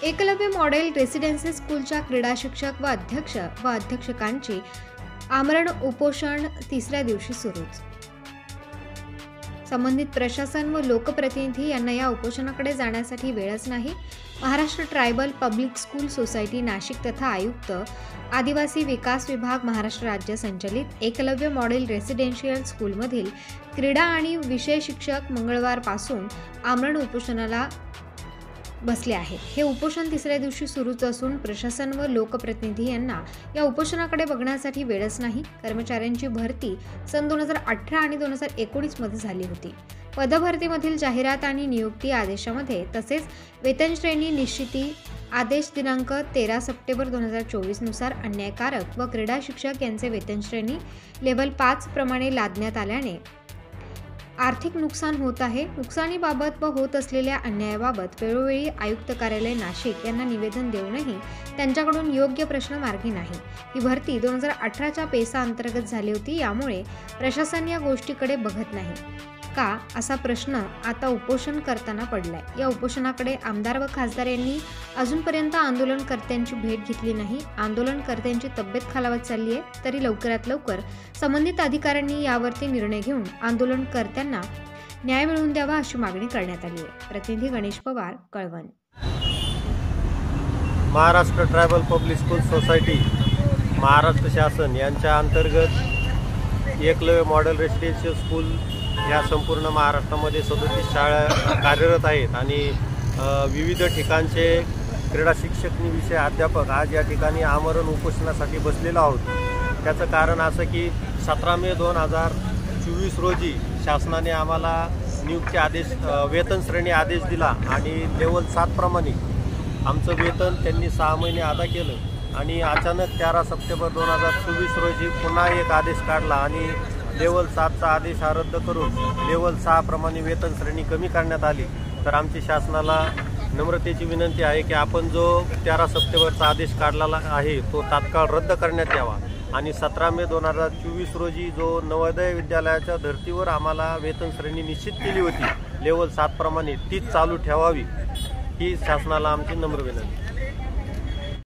Eklavya model residency स्कूलच्या क्रीडा शिक्षक व अध्यक्षकांची आमरण उपोषण तिसऱ्या दिवशी सुरूच। संबंधित प्रशासन व लोकप्रतिनिधी यांना या उपोषणाकडे जाण्यासाठी वेळच नाही। Maharashtra tribal public school society Nashik तथा आयुक्त आदिवासी विकास विभाग महाराष्ट्र राज्य संचलित एकलव्य मॉडेल रेसिडेन्शियल स्कूलमधील क्रीडा आणि विषय शिक्षक मंगळवारपासून आमरण उपोषणाला बसले आहेत। हे उपोषण तिसऱ्या दिवशी सुरूच असून प्रशासन व लोकप्रतिनिधी यांना या उपोषणाकडे बघण्यासाठी वेळच नाही। कर्मचाऱ्यांची भरती सन 2018 आणि 2019 मध्ये झाली होती। पदभरतीमधील जाहिरात आणि नियुक्ती आदेशामध्ये तसेच वेतन श्रेणी निश्चिती आदेश दिनांक 13 सप्टेंबर 2024 नुसार अन्यायकारक व क्रीडा शिक्षक यांचे वेतन श्रेणी लेव्हल 5 प्रमाणे लादण्यात आल्याने आर्थिक नुकसान होत आहे। नुकसानीबाबत व होत असलेल्या अन्यायाबाबत वेळोवेळी आयुक्त कार्यालय नाशिक यांना निवेदन देऊनही त्यांच्याकडून योग्य प्रश्न मार्गी नाही। ही भरती 2018च्या पेसा अंतर्गत झाली होती, यामुळे प्रशासन या गोष्टीकडे बघत नाही का असा प्रश्न आता उपोषण करताना पडलाय। या उपोषणाकडे आमदार व खासदार यांनी अजूनपर्यंत आंदोलनकर्त्यांची भेट घेतली नाही। आंदोलनकर्त्यांची तब्येत खालावत चालली आहे, तरी लवकरात लवकर संबंधित अधिकाऱ्यांनी यावरती निर्णय घेऊन आंदोलनकर्त्यांना न्याय मिळवून द्यावा अशी मागणी करण्यात आली आहे। प्रतिनिधी Ganesh Pawar, Kalwan. Maharashtra tribal public school society Maharashtra शासन यांच्या अंतर्गत एकलव्य मॉडेल रेसिडेन्शियल स्कूल ह्या संपूर्ण महाराष्ट्रामध्ये 37 शाळा कार्यरत आहेत आणि विविध ठिकाणचे क्रीडा शिक्षक विषय अध्यापक आज या ठिकाणी आमरण उपोषणासाठी बसलेलो आहोत। त्याचं कारण असं की 17 मे 2024 रोजी शासनाने आम्हाला नियुक्ती आदेश वेतन श्रेणी आदेश दिला आणि लेवल 7 प्रमाणे आमचं वेतन त्यांनी 6 महिने अदा केलं आणि अचानक 13 सप्टेंबर 2024 रोजी पुन्हा एक आदेश काढला आणि लेवल 7चा आदेश हा रद्द करून लेवल 6 प्रमाणे वेतन श्रेणी कमी करण्यात आली। तर आमची शासनाला नम्रतेची विनंती आहे की आपण जो 13 सप्टेंबरचा आदेश काढलेला आहे तो तात्काळ रद्द करण्यात यावा आणि 17 मे 2024 रोजी जो नवोदय विद्यालयाच्या धर्तीवर आम्हाला वेतन श्रेणी निश्चित केली होती लेवल 7 प्रमाणे तीच चालू ठेवावी ही शासनाला आमची नम्र विनंती।